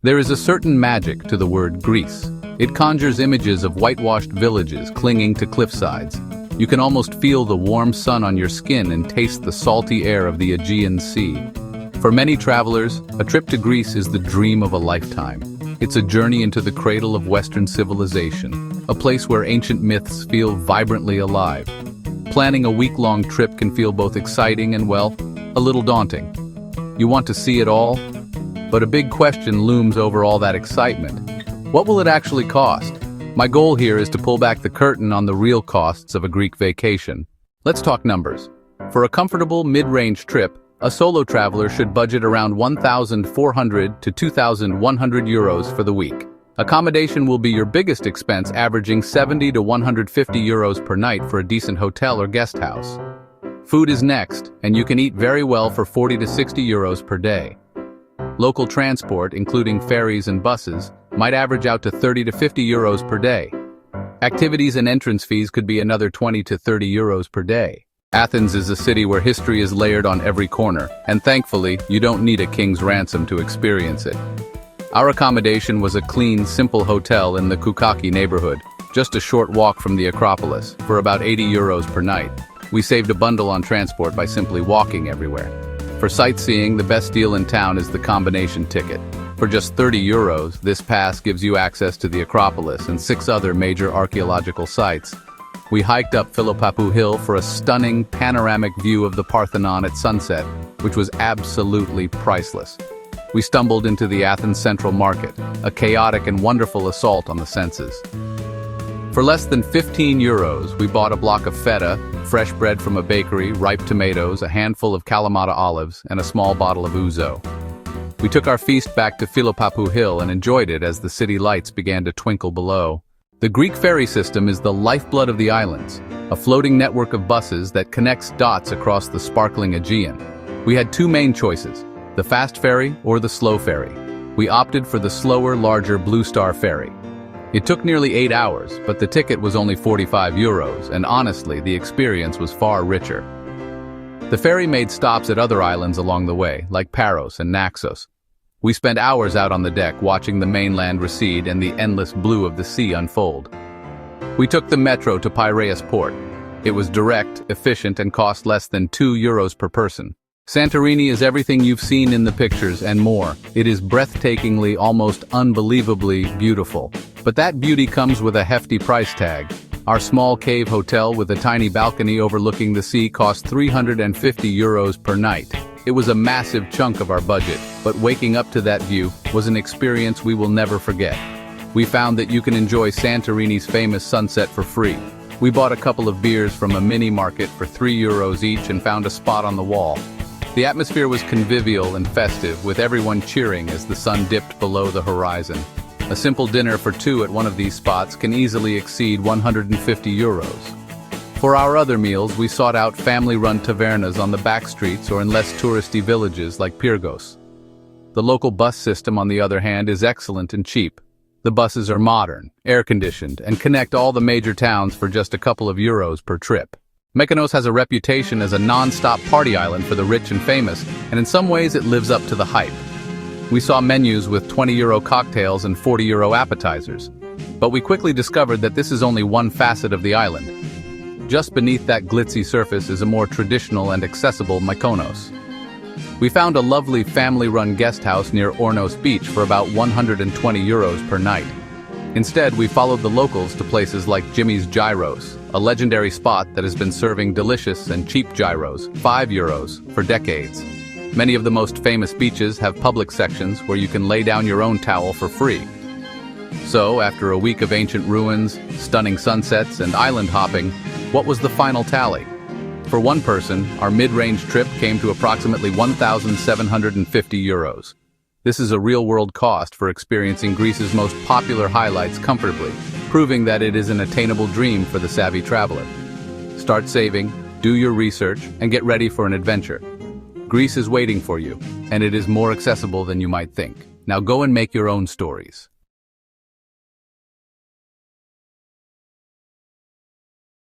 There is a certain magic to the word Greece. It conjures images of whitewashed villages clinging to cliffsides. You can almost feel the warm sun on your skin and taste the salty air of the Aegean Sea. For many travelers, a trip to Greece is the dream of a lifetime. It's a journey into the cradle of Western civilization, a place where ancient myths feel vibrantly alive. Planning a week-long trip can feel both exciting and, well, a little daunting. You want to see it all? But a big question looms over all that excitement. What will it actually cost? My goal here is to pull back the curtain on the real costs of a Greek vacation. Let's talk numbers. For a comfortable mid-range trip, a solo traveler should budget around 1,400 to 2,100 euros for the week. Accommodation will be your biggest expense, averaging 70 to 150 euros per night for a decent hotel or guest house. Food is next, and you can eat very well for 40 to 60 euros per day. Local transport, including ferries and buses, might average out to 30 to 50 euros per day. Activities and entrance fees could be another 20 to 30 euros per day. Athens is a city where history is layered on every corner, and thankfully, you don't need a king's ransom to experience it. Our accommodation was a clean, simple hotel in the Koukaki neighborhood, just a short walk from the Acropolis, for about 80 euros per night. We saved a bundle on transport by simply walking everywhere. For sightseeing, the best deal in town is the combination ticket. For just 30 euros, this pass gives you access to the Acropolis and 6 other major archaeological sites. We hiked up Philopapou Hill for a stunning panoramic view of the Parthenon at sunset, which was absolutely priceless. We stumbled into the Athens Central Market, a chaotic and wonderful assault on the senses. For less than 15 euros, we bought a block of feta, fresh bread from a bakery, ripe tomatoes, a handful of Kalamata olives, and a small bottle of ouzo. We took our feast back to Philopapou Hill and enjoyed it as the city lights began to twinkle below. The Greek ferry system is the lifeblood of the islands, a floating network of buses that connects dots across the sparkling Aegean. We had 2 main choices, the fast ferry or the slow ferry. We opted for the slower, larger Blue Star ferry. It took nearly 8 hours, but the ticket was only 45 euros, and honestly, the experience was far richer. The ferry made stops at other islands along the way, like Paros and Naxos. We spent hours out on the deck watching the mainland recede and the endless blue of the sea unfold. We took the metro to Piraeus port. It was direct, efficient, and cost less than 2 euros per person. Santorini is everything you've seen in the pictures and more. It is breathtakingly, almost unbelievably beautiful. But that beauty comes with a hefty price tag. Our small cave hotel with a tiny balcony overlooking the sea cost 350 euros per night. It was a massive chunk of our budget, but waking up to that view was an experience we will never forget. We found that you can enjoy Santorini's famous sunset for free. We bought a couple of beers from a mini market for 3 euros each and found a spot on the wall. The atmosphere was convivial and festive, with everyone cheering as the sun dipped below the horizon. A simple dinner for 2 at one of these spots can easily exceed 150 euros. For our other meals, we sought out family-run tavernas on the back streets or in less touristy villages like Pyrgos. The local bus system, on the other hand, is excellent and cheap. The buses are modern, air-conditioned, and connect all the major towns for just a couple of euros per trip. Mykonos has a reputation as a non-stop party island for the rich and famous, and in some ways it lives up to the hype. We saw menus with 20 euro cocktails and 40 euro appetizers. But we quickly discovered that this is only one facet of the island. Just beneath that glitzy surface is a more traditional and accessible Mykonos. We found a lovely family-run guest house near Ornos Beach for about 120 euros per night. Instead, we followed the locals to places like Jimmy's Gyros, a legendary spot that has been serving delicious and cheap gyros, 5 euros, for decades. Many of the most famous beaches have public sections where you can lay down your own towel for free. So, after a week of ancient ruins, stunning sunsets, and island hopping, what was the final tally? For one person, our mid-range trip came to approximately 1,750 euros. This is a real-world cost for experiencing Greece's most popular highlights comfortably, proving that it is an attainable dream for the savvy traveler. Start saving, do your research, and get ready for an adventure. Greece is waiting for you, and it is more accessible than you might think. Now go and make your own stories.